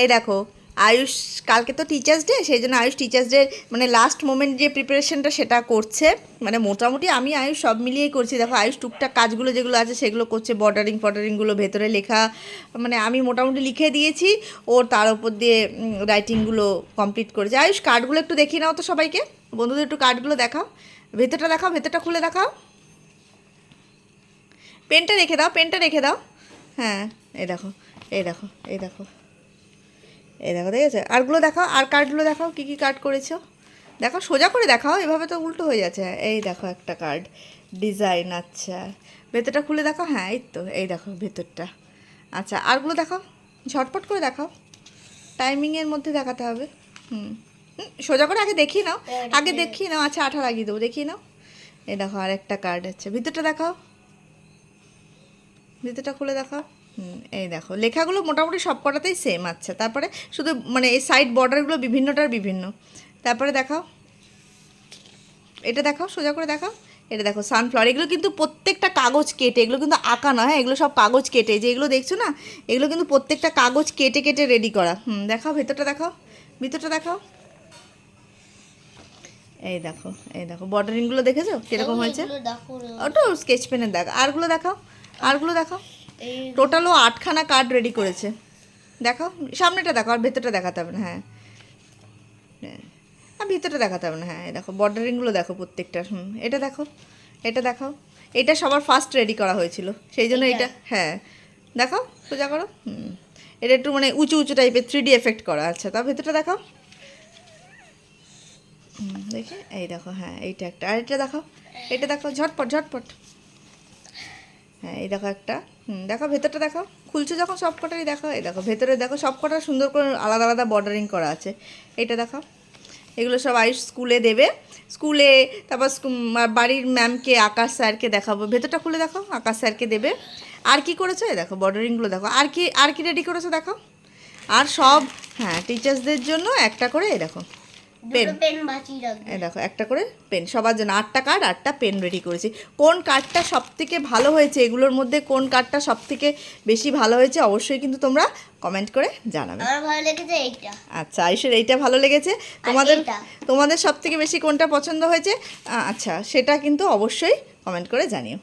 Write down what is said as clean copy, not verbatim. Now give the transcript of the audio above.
এই দেখো আয়ুষ কালকে তো টিচার্স ডে, সেই জন্য আয়ুষ টিচার্স ডে মানে লাস্ট মোমেন্ট যে প্রিপারেশনটা সেটা করছে। মানে মোটামুটি আমি আয়ুষ সব মিলিয়েই করছি। দেখো আয়ুষ টুকটাক কাজগুলো যেগুলো আছে সেগুলো করছে, বর্ডারিংগুলো ভেতরে লেখা, মানে আমি মোটামুটি লিখে দিয়েছি, ওর তার উপর দিয়ে রাইটিংগুলো কমপ্লিট করেছে। আয়ুষ কার্ডগুলো একটু দেখিয়ে নাও তো সবাইকে, বন্ধুদের একটু কার্ডগুলো দেখাও, ভেতরটা দেখাও, ভেতরটা খুলে দেখাও। পেনটা রেখে দাও, পেনটা রেখে দাও। হ্যাঁ এই দেখো, এই দেখো, এই দেখো, এই দেখো, দেখেছো? আরগুলো দেখাও, আর কার্ডগুলো দেখাও, কী কী কার্ড করেছো দেখো, সোজা করে দেখাও, এভাবে তো উল্টো হয়ে যাচ্ছে। এই দেখো একটা কার্ড ডিজাইন, আচ্ছা ভেতরটা খুলে দেখাও। হ্যাঁ এই তো, এই দেখো ভেতরটা। আচ্ছা আরগুলো দেখাও, ঝটপট করে দেখাও, টাইমিংয়ের মধ্যে দেখাতে হবে। হুম সোজা করে আগে দেখিয়ে নাও, আগে দেখিয়ে নাও। আচ্ছা আঠা লাগিয়ে দেবো, দেখিয়ে নাও। এই দেখো আর একটা কার্ড আছে, ভিতরটা দেখাও, ভিতরটা খুলে দেখাও। এই দেখো লেখাগুলো মোটামুটি সব কটাতেই সেম। আচ্ছা তারপরে শুধু মানে এই সাইড বর্ডারগুলো বিভিন্নটার বিভিন্ন। তারপরে দেখাও, এটা দেখাও, সোজা করে দেখাও। এটা দেখো সানফ্লাওয়ার, এগুলো কিন্তু প্রত্যেকটা কাগজ কেটে, এগুলো কিন্তু আঁকা নয়, হ্যাঁ এগুলো সব কাগজ কেটে, যেগুলো দেখছো না এগুলো কিন্তু প্রত্যেকটা কাগজ কেটে কেটে রেডি করা। দেখাও ভেতরটা দেখাও, ভিতরটা দেখাও। এই দেখো, এই দেখো বর্ডারিংগুলো দেখেছো কীরকম হয়েছে? ওটা স্কেচ পেনের দেখ। আরগুলো দেখাও, আরগুলো দেখাও। টোটালও 8খানা কার্ড রেডি করেছে। দেখাও সামনেটা দেখাও, আর ভেতরটা দেখাতে হবে না। হ্যাঁ আর ভিতরটা দেখাতে হবে না। হ্যাঁ এই দেখো বর্ডারিংগুলো দেখো প্রত্যেকটা। এটা দেখো, এটা দেখাও, এটা সবার ফার্স্ট রেডি করা হয়েছিল, সেই জন্য এটা। হ্যাঁ দেখাও, সোজা করো। এটা একটু মানে উঁচু উঁচু টাইপের 3D এফেক্ট করা। আচ্ছা তার ভেতরটা দেখাও, দেখে এই দেখো। হ্যাঁ এইটা একটা, আর এটা দেখাও, এটা দেখো, ঝটপট ঝটপট। হ্যাঁ এই দেখো একটা। দেখো ভেতরটা দেখাও, খুলছো যখন সব কটারই দেখো। এই দেখো ভেতরে দেখো সব কটা সুন্দর করে আলাদা আলাদা বর্ডারিং করা আছে। এটা দেখাও, এগুলো সব আয়ুষ স্কুলে দেবে, স্কুলে তারপর বাড়ির ম্যামকে, আকাশ স্যারকে দেখাবো। ভেতরটা খুলে দেখো, আকাশ স্যারকে দেবে। আর কি করেছো এই দেখো বর্ডারিংগুলো দেখো, আর কি রেডি করেছো দেখো। আর সব হ্যাঁ টিচার্সদের জন্য একটা করে এই দেখো পেন, এই দেখো একটা করে পেন সবার জন্য। 8টা কার্ড 8টা পেন রেডি করেছি। কোন কার্ডটা সব থেকে ভালো হয়েছে, এগুলোর মধ্যে কোন কার্ডটা সব থেকে বেশি ভালো হয়েছে অবশ্যই কিন্তু তোমরা কমেন্ট করে জানাবে। আমার ভালো লেগেছে এইটা। আচ্ছা আয়ুষের এইটা ভালো লেগেছে, তোমাদের তোমাদের সব থেকে বেশি কোনটা পছন্দ হয়েছে আচ্ছা সেটা কিন্তু অবশ্যই কমেন্ট করে জানিও।